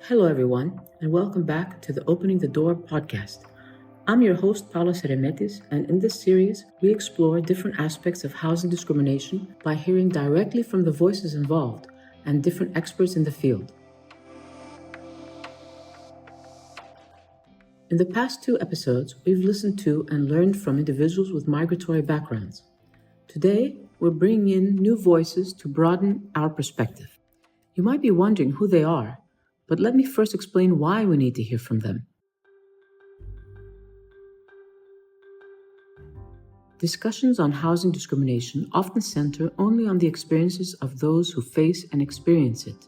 Hello, everyone, and welcome back to the Opening the Door podcast. I'm your host, Paula Seremetis, and in this series, we explore different aspects of housing discrimination by hearing directly from the voices involved and different experts in the field. In the past 2 episodes, we've listened to and learned from individuals with migratory backgrounds. Today, we're bringing in new voices to broaden our perspective. You might be wondering who they are, but let me first explain why we need to hear from them. Discussions on housing discrimination often center only on the experiences of those who face and experience it.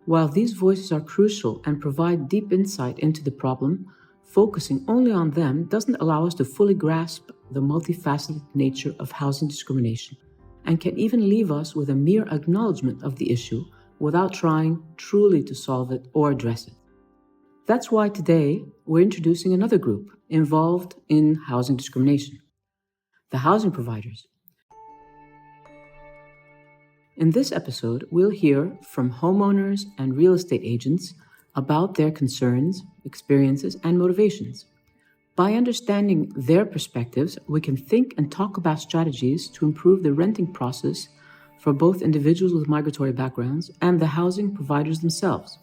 While these voices are crucial and provide deep insight into the problem, focusing only on them doesn't allow us to fully grasp the multifaceted nature of housing discrimination and can even leave us with a mere acknowledgment of the issue without trying truly to solve it or address it. That's why today we're introducing another group involved in housing discrimination: the housing providers. In this episode, we'll hear from homeowners and real estate agents about their concerns, experiences, and motivations. By understanding their perspectives, we can think and talk about strategies to improve the renting process for both individuals with migratory backgrounds and the housing providers themselves.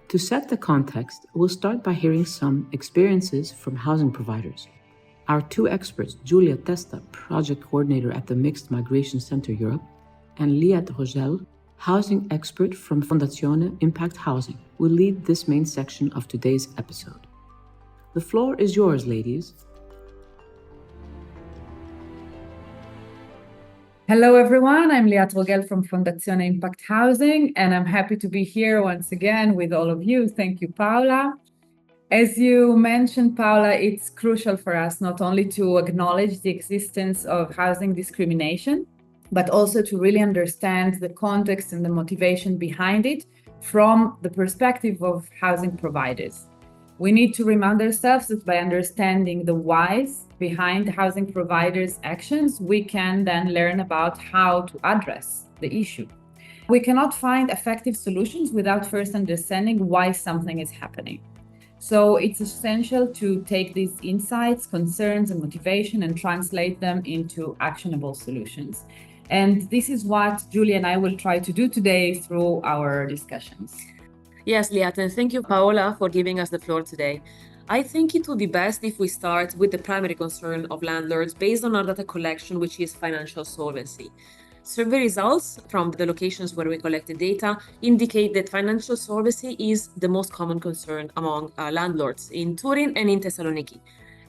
To set the context, we'll start by hearing some experiences from housing providers. Our 2 experts, Julia Testa, project coordinator at the Mixed Migration Center Europe, and Liat Rogel, housing expert from Fondazione Impact Housing, will lead this main section of today's episode. The floor is yours, ladies. Hello, everyone. I'm Liat Rogel from Fondazione Impact Housing, and I'm happy to be here once again with all of you. Thank you, Paula. As you mentioned, Paula, it's crucial for us not only to acknowledge the existence of housing discrimination, but also to really understand the context and the motivation behind it from the perspective of housing providers. We need to remind ourselves that by understanding the whys behind housing providers' actions, we can then learn about how to address the issue. We cannot find effective solutions without first understanding why something is happening. So it's essential to take these insights, concerns, and motivation and translate them into actionable solutions. And this is what Julia and I will try to do today through our discussions. Yes, Liat, and thank you, Paola, for giving us the floor today. I think it would be best if we start with the primary concern of landlords based on our data collection, which is financial solvency. Survey results from the locations where we collected data indicate that financial solvency is the most common concern among landlords in Turin and in Thessaloniki.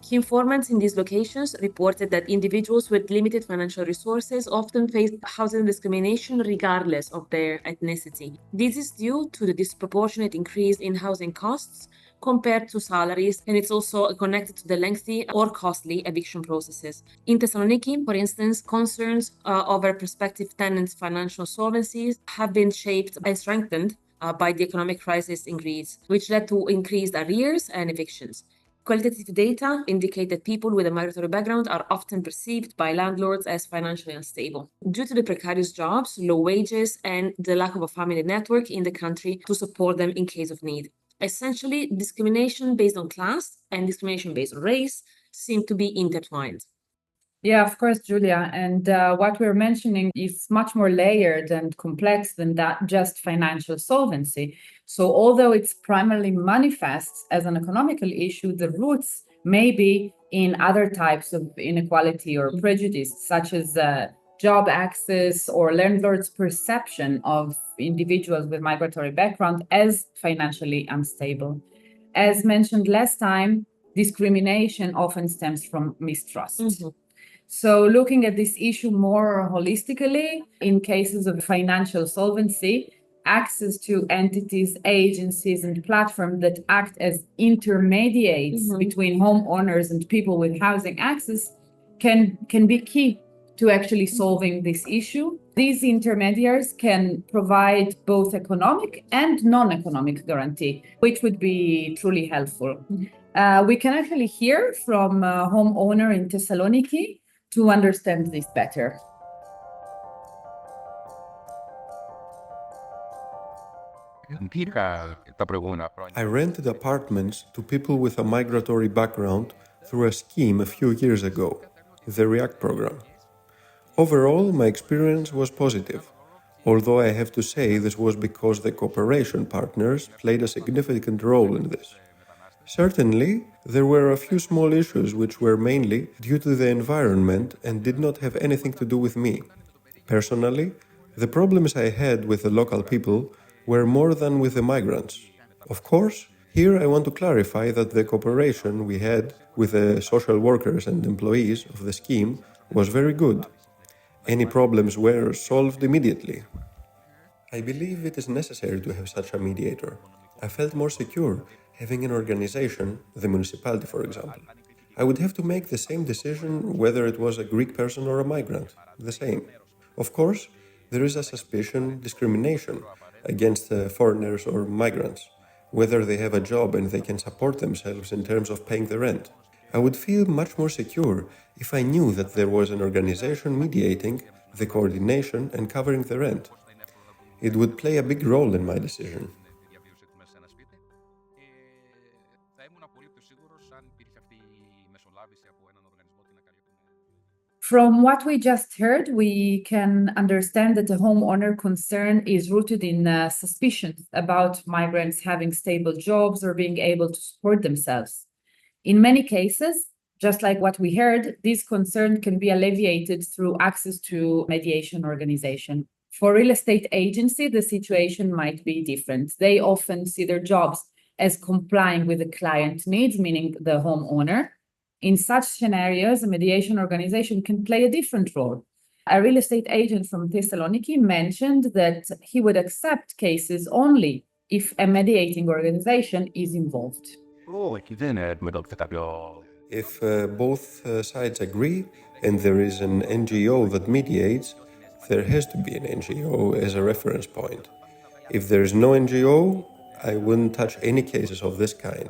Key informants in these locations reported that individuals with limited financial resources often face housing discrimination regardless of their ethnicity. This is due to the disproportionate increase in housing costs compared to salaries, and it's also connected to the lengthy or costly eviction processes. In Thessaloniki, for instance, concerns over prospective tenants' financial solvencies have been shaped and strengthened by the economic crisis in Greece, which led to increased arrears and evictions. Qualitative data indicate that people with a migratory background are often perceived by landlords as financially unstable due to the precarious jobs, low wages, and the lack of a family network in the country to support them in case of need. Essentially, discrimination based on class and discrimination based on race seem to be intertwined. Yeah, of course, Julia. And what we're mentioning is much more layered and complex than that just financial solvency. So although it's primarily manifests as an economical issue, the roots may be in other types of inequality or prejudice, such as job access or landlords' perception of individuals with migratory background as financially unstable. As mentioned last time, discrimination often stems from mistrust. Mm-hmm. So looking at this issue more holistically, in cases of financial solvency, access to entities, agencies, and platforms that act as intermediates between homeowners and people with housing access can be key to actually solving this issue. These intermediaries can provide both economic and non-economic guarantee, which would be truly helpful. We can actually hear from a homeowner in Thessaloniki to understand this better. I rented apartments to people with a migratory background through a scheme a few years ago, the React program. Overall, my experience was positive, although I have to say this was because the cooperation partners played a significant role in this. Certainly, there were a few small issues which were mainly due to the environment and did not have anything to do with me. Personally, the problems I had with the local people were more than with the migrants. Of course, here I want to clarify that the cooperation we had with the social workers and employees of the scheme was very good. Any problems were solved immediately. I believe it is necessary to have such a mediator. I felt more secure having an organization, the municipality for example. I would have to make the same decision whether it was a Greek person or a migrant, the same. Of course, there is a suspicion, discrimination against foreigners or migrants, whether they have a job and they can support themselves in terms of paying the rent. I would feel much more secure if I knew that there was an organization mediating the coordination and covering the rent. It would play a big role in my decision. From what we just heard, we can understand that the homeowner concern is rooted in suspicions about migrants having stable jobs or being able to support themselves. In many cases, just like what we heard, this concern can be alleviated through access to mediation organization. For real estate agency, the situation might be different. They often see their jobs as complying with the client needs, meaning the homeowner. In such scenarios, a mediation organization can play a different role. A real estate agent from Thessaloniki mentioned that he would accept cases only if a mediating organization is involved. If both sides agree and there is an NGO that mediates, there has to be an NGO as a reference point. If there is no NGO, I wouldn't touch any cases of this kind.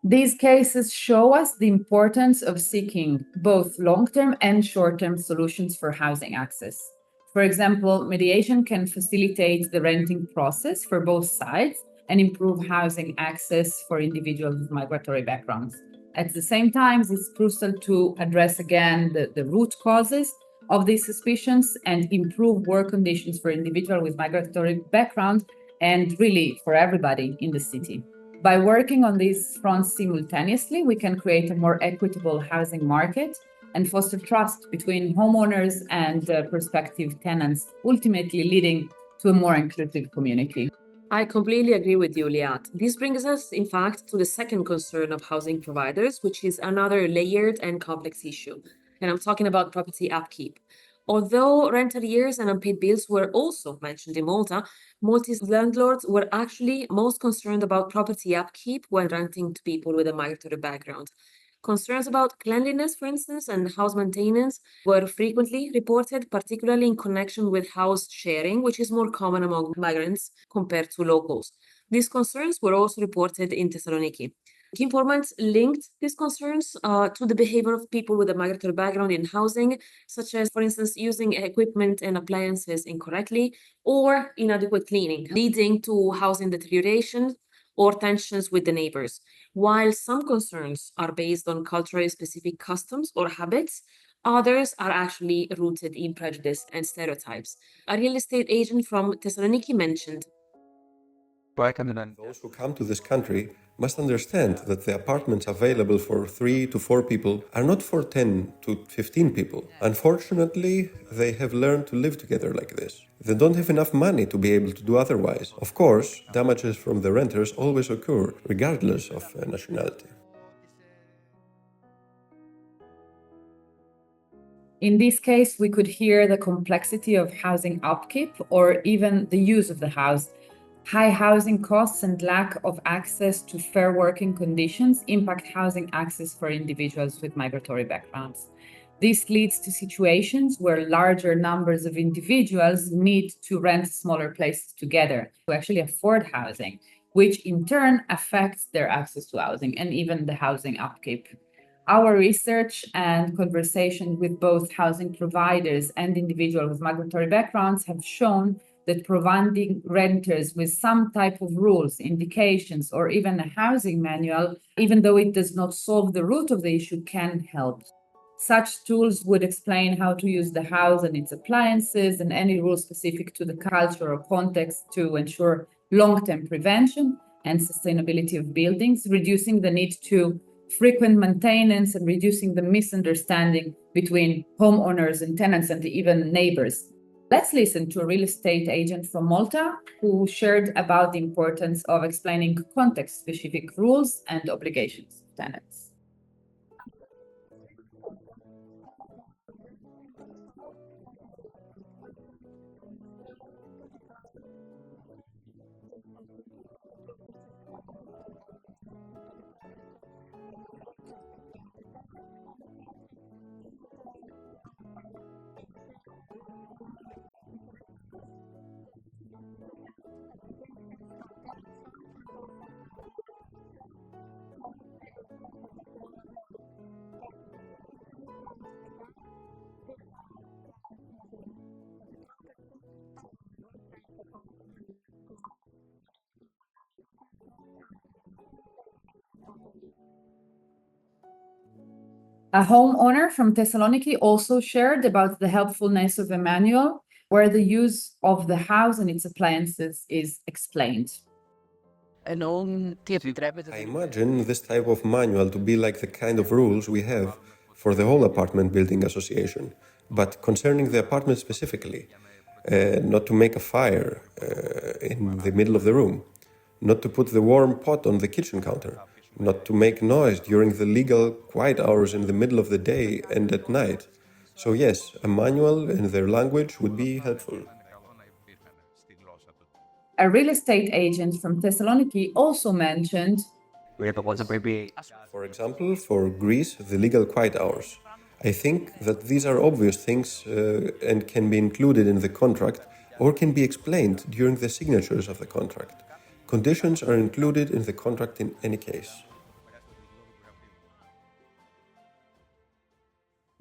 These cases show us the importance of seeking both long-term and short-term solutions for housing access. For example, mediation can facilitate the renting process for both sides and improve housing access for individuals with migratory backgrounds. At the same time, it's crucial to address again the root causes of these suspicions and improve work conditions for individuals with migratory background and really for everybody in the city. By working on these fronts simultaneously, we can create a more equitable housing market and foster trust between homeowners and prospective tenants, ultimately leading to a more inclusive community. I completely agree with you, Liat. This brings us, in fact, to the second concern of housing providers, which is another layered and complex issue. And I'm talking about property upkeep. Although rent arrears and unpaid bills were also mentioned in Malta, Maltese landlords were actually most concerned about property upkeep when renting to people with a migratory background. Concerns about cleanliness, for instance, and house maintenance were frequently reported, particularly in connection with house sharing, which is more common among migrants compared to locals. These concerns were also reported in Thessaloniki. Key informants linked these concerns to the behavior of people with a migratory background in housing, such as, for instance, using equipment and appliances incorrectly or inadequate cleaning, leading to housing deterioration or tensions with the neighbors. While some concerns are based on culturally specific customs or habits, others are actually rooted in prejudice and stereotypes. A real estate agent from Thessaloniki mentioned, Those who come to this country must understand that the apartments available for 3 to 4 people are not for 10 to 15 people. Unfortunately, they have learned to live together like this. They don't have enough money to be able to do otherwise. Of course, damages from the renters always occur, regardless of nationality. In this case, we could hear the complexity of housing upkeep or even the use of the house. High housing costs and lack of access to fair working conditions impact housing access for individuals with migratory backgrounds. This leads to situations where larger numbers of individuals need to rent smaller places together to actually afford housing, which in turn affects their access to housing and even the housing upkeep. Our research and conversation with both housing providers and individuals with migratory backgrounds have shown that providing renters with some type of rules, indications, or even a housing manual, even though it does not solve the root of the issue, can help. Such tools would explain how to use the house and its appliances and any rules specific to the culture or context to ensure long-term prevention and sustainability of buildings, reducing the need to frequent maintenance and reducing the misunderstanding between homeowners and tenants and even neighbors. Let's listen to a real estate agent from Malta who shared about the importance of explaining context-specific rules and obligations to tenants. A homeowner from Thessaloniki also shared about the helpfulness of a manual where the use of the house and its appliances is explained. I imagine this type of manual to be like the kind of rules we have for the whole apartment building association, but concerning the apartment specifically. Not to make a fire in the middle of the room, not to put the warm pot on the kitchen counter, not to make noise during the legal quiet hours in the middle of the day and at night. So yes, a manual in their language would be helpful. A real estate agent from Thessaloniki also mentioned, for example, for Greece, the legal quiet hours. I think that these are obvious things and can be included in the contract or can be explained during the signatures of the contract. Conditions are included in the contract in any case.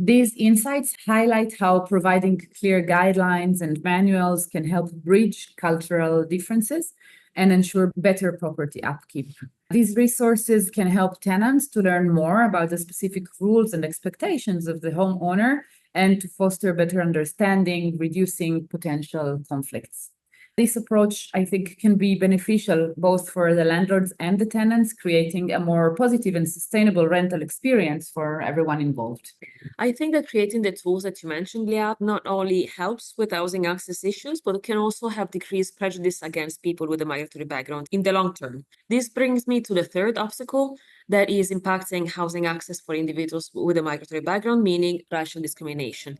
These insights highlight how providing clear guidelines and manuals can help bridge cultural differences and ensure better property upkeep. These resources can help tenants to learn more about the specific rules and expectations of the homeowner and to foster better understanding, reducing potential conflicts. This approach, I think, can be beneficial both for the landlords and the tenants, creating a more positive and sustainable rental experience for everyone involved. I think that creating the tools that you mentioned, Liat, not only helps with housing access issues, but it can also help decrease prejudice against people with a migratory background in the long term. This brings me to the third obstacle that is impacting housing access for individuals with a migratory background, meaning racial discrimination.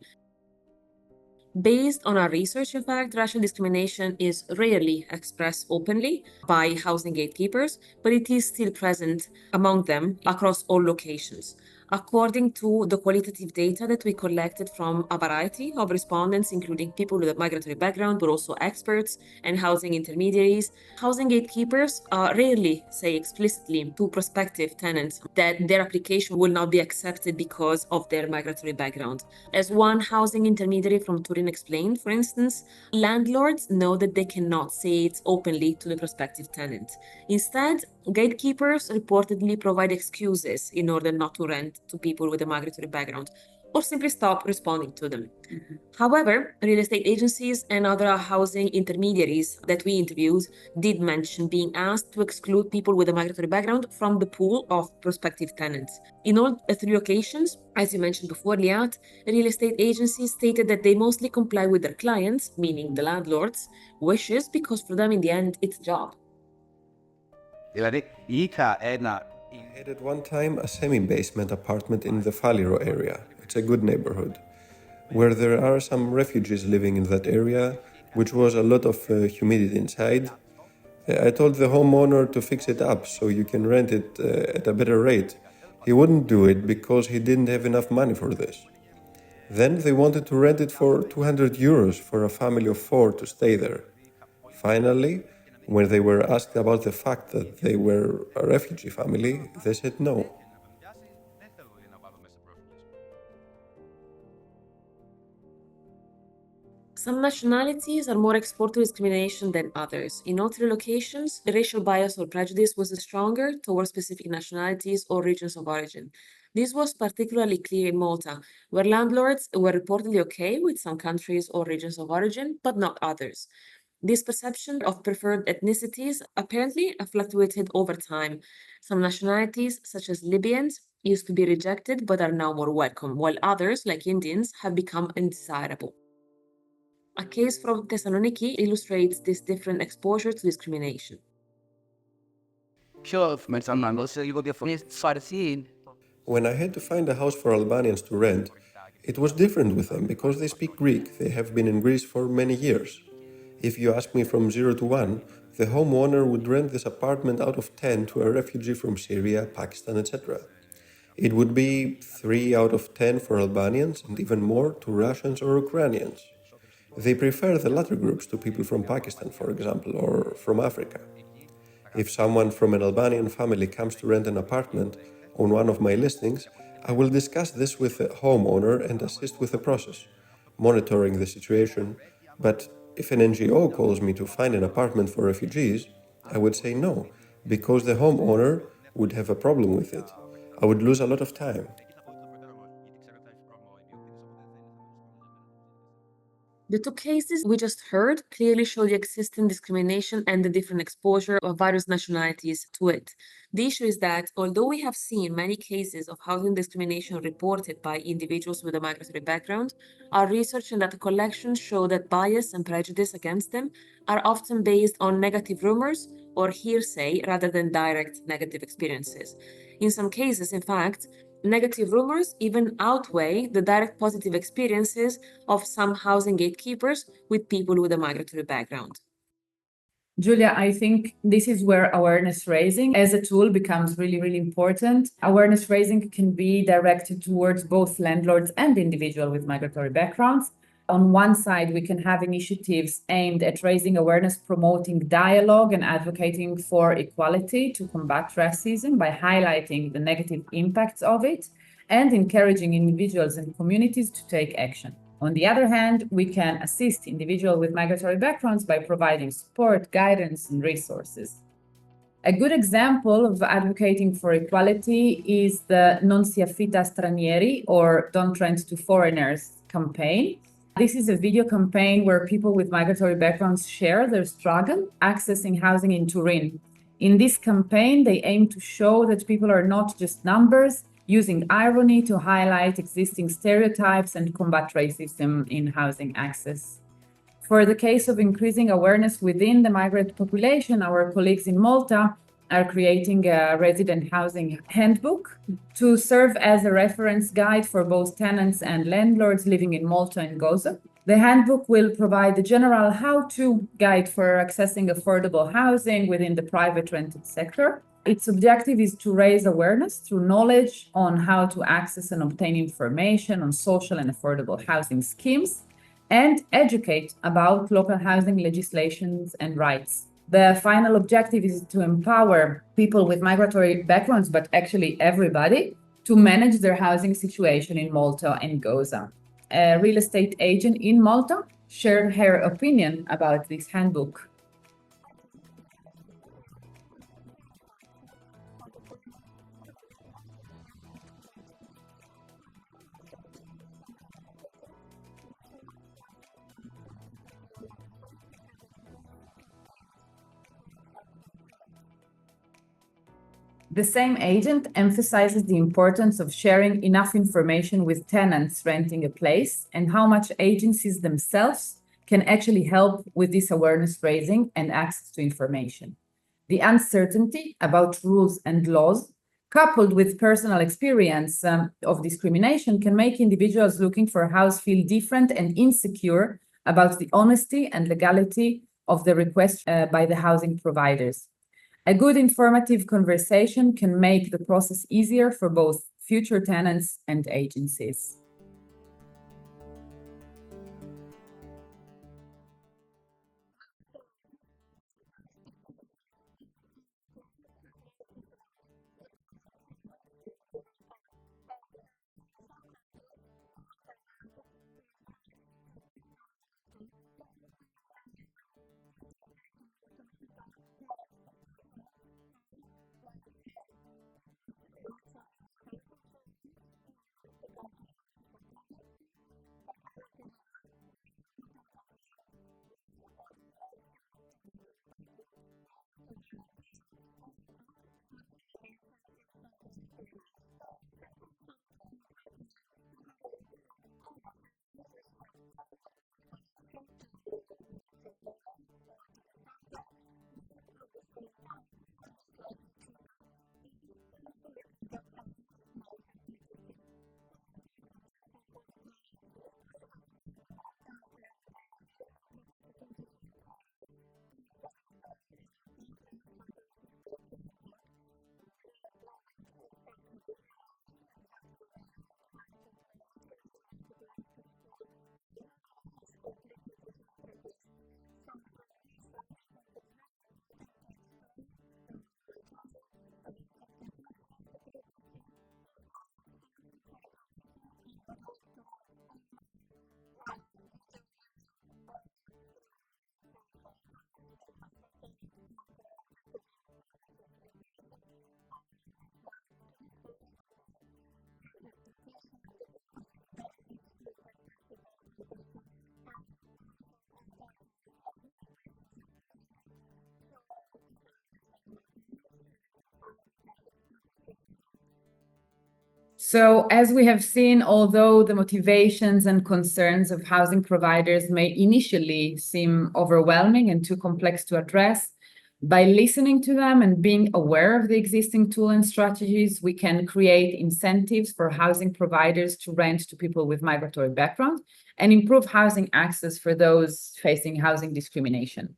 Based on our research, in fact, racial discrimination is rarely expressed openly by housing gatekeepers, but it is still present among them across all locations. According to the qualitative data that we collected from a variety of respondents, including people with a migratory background, but also experts and housing intermediaries, housing gatekeepers rarely say explicitly to prospective tenants that their application will not be accepted because of their migratory background. As one housing intermediary from Turin explained, for instance, landlords know that they cannot say it openly to the prospective tenant. Instead, gatekeepers reportedly provide excuses in order not to rent to people with a migratory background or simply stop responding to them. However, real estate agencies and other housing intermediaries that we interviewed did mention being asked to exclude people with a migratory background from the pool of prospective tenants. In all three occasions, as you mentioned before, Liat, real estate agencies stated that they mostly comply with their clients, meaning the landlords' wishes, because for them in the end, it's a job. I had at one time a semi-basement apartment in the Faliro area. It's a good neighborhood, where there are some refugees living in that area, which was a lot of humidity inside. I told the homeowner to fix it up so you can rent it at a better rate. He wouldn't do it because he didn't have enough money for this. Then they wanted to rent it for 200 euros for a family of 4 to stay there. Finally, when they were asked about the fact that they were a refugee family, they said no. Some nationalities are more exposed to discrimination than others. In all three locations, racial bias or prejudice was stronger towards specific nationalities or regions of origin. This was particularly clear in Malta, where landlords were reportedly okay with some countries or regions of origin, but not others. This perception of preferred ethnicities apparently fluctuated over time. Some nationalities, such as Libyans, used to be rejected but are now more welcome, while others, like Indians, have become undesirable. A case from Thessaloniki illustrates this different exposure to discrimination. When I had to find a house for Albanians to rent, it was different with them because they speak Greek. They have been in Greece for many years. If you ask me from 0 to 1, the homeowner would rent this apartment out of 10 to a refugee from Syria, Pakistan, etc. It would be 3 out of 10 for Albanians and even more to Russians or Ukrainians. They prefer the latter groups to people from Pakistan, for example, or from Africa. If someone from an Albanian family comes to rent an apartment on one of my listings, I will discuss this with the homeowner and assist with the process, monitoring the situation. But if an NGO calls me to find an apartment for refugees, I would say no, because the homeowner would have a problem with it. I would lose a lot of time. The two cases we just heard clearly show the existing discrimination and the different exposure of various nationalities to it. The issue is that although we have seen many cases of housing discrimination reported by individuals with a migratory background, our research and data collection show that bias and prejudice against them are often based on negative rumors or hearsay rather than direct negative experiences. In some cases, in fact, negative rumors even outweigh the direct positive experiences of some housing gatekeepers with people with a migratory background. Julia, I think this is where awareness raising as a tool becomes really, really important. Awareness raising can be directed towards both landlords and individuals with migratory backgrounds. On one side, we can have initiatives aimed at raising awareness, promoting dialogue, and advocating for equality to combat racism by highlighting the negative impacts of it and encouraging individuals and communities to take action. On the other hand, we can assist individuals with migratory backgrounds by providing support, guidance, and resources. A good example of advocating for equality is the Non si affitta a stranieri, or Don't Rent to Foreigners campaign. This is a video campaign where people with migratory backgrounds share their struggle accessing housing in Turin. In this campaign, they aim to show that people are not just numbers, using irony to highlight existing stereotypes and combat racism in housing access. For the case of increasing awareness within the migrant population, our colleagues in Malta are creating a resident housing handbook to serve as a reference guide for both tenants and landlords living in Malta and Gozo. The handbook will provide a general how-to guide for accessing affordable housing within the private rented sector. Its objective is to raise awareness through knowledge on how to access and obtain information on social and affordable housing schemes, and educate about local housing legislations and rights. The final objective is to empower people with migratory backgrounds, but actually everybody, to manage their housing situation in Malta and Gozo. A real estate agent in Malta shared her opinion about this handbook. The same agent emphasizes the importance of sharing enough information with tenants renting a place and how much agencies themselves can actually help with this awareness raising and access to information. The uncertainty about rules and laws, coupled with personal experience of discrimination, can make individuals looking for a house feel different and insecure about the honesty and legality of the request by the housing providers. A good informative conversation can make the process easier for both future tenants and agencies. So, as we have seen, although the motivations and concerns of housing providers may initially seem overwhelming and too complex to address, by listening to them and being aware of the existing tools and strategies, we can create incentives for housing providers to rent to people with migratory backgrounds and improve housing access for those facing housing discrimination.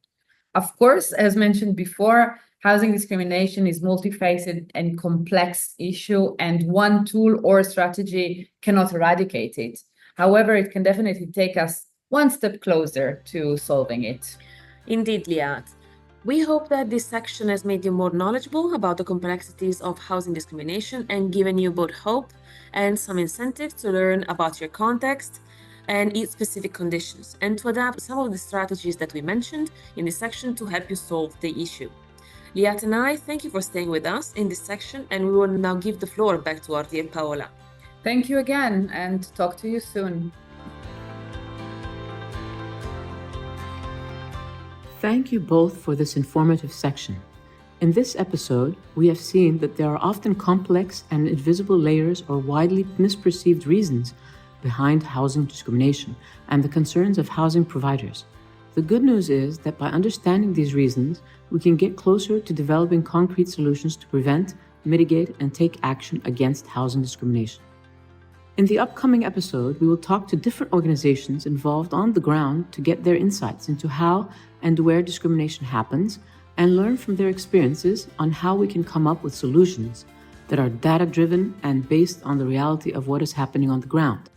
Of course, as mentioned before, housing discrimination is multifaceted and complex issue, and one tool or strategy cannot eradicate it. However, it can definitely take us one step closer to solving it. Indeed, Liat. We hope that this section has made you more knowledgeable about the complexities of housing discrimination and given you both hope and some incentive to learn about your context and its specific conditions, and to adapt some of the strategies that we mentioned in this section to help you solve the issue. Liat and I thank you for staying with us in this section, and we will now give the floor back to our dear Paola. Thank you again, and talk to you soon. Thank you both for this informative section. In this episode, we have seen that there are often complex and invisible layers or widely misperceived reasons behind housing discrimination and the concerns of housing providers. The good news is that by understanding these reasons, we can get closer to developing concrete solutions to prevent, mitigate, and take action against housing discrimination. In the upcoming episode, we will talk to different organizations involved on the ground to get their insights into how and where discrimination happens and learn from their experiences on how we can come up with solutions that are data-driven and based on the reality of what is happening on the ground.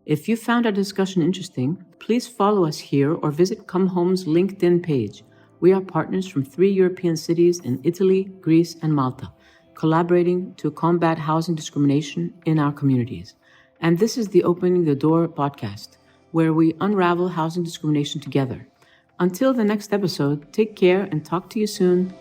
If you found our discussion interesting, please follow us here or visit Come Home's LinkedIn page. We are partners from 3 European cities in Italy, Greece, and Malta, collaborating to combat housing discrimination in our communities. And this is the Opening the Door podcast, where we unravel housing discrimination together. Until the next episode, take care and talk to you soon.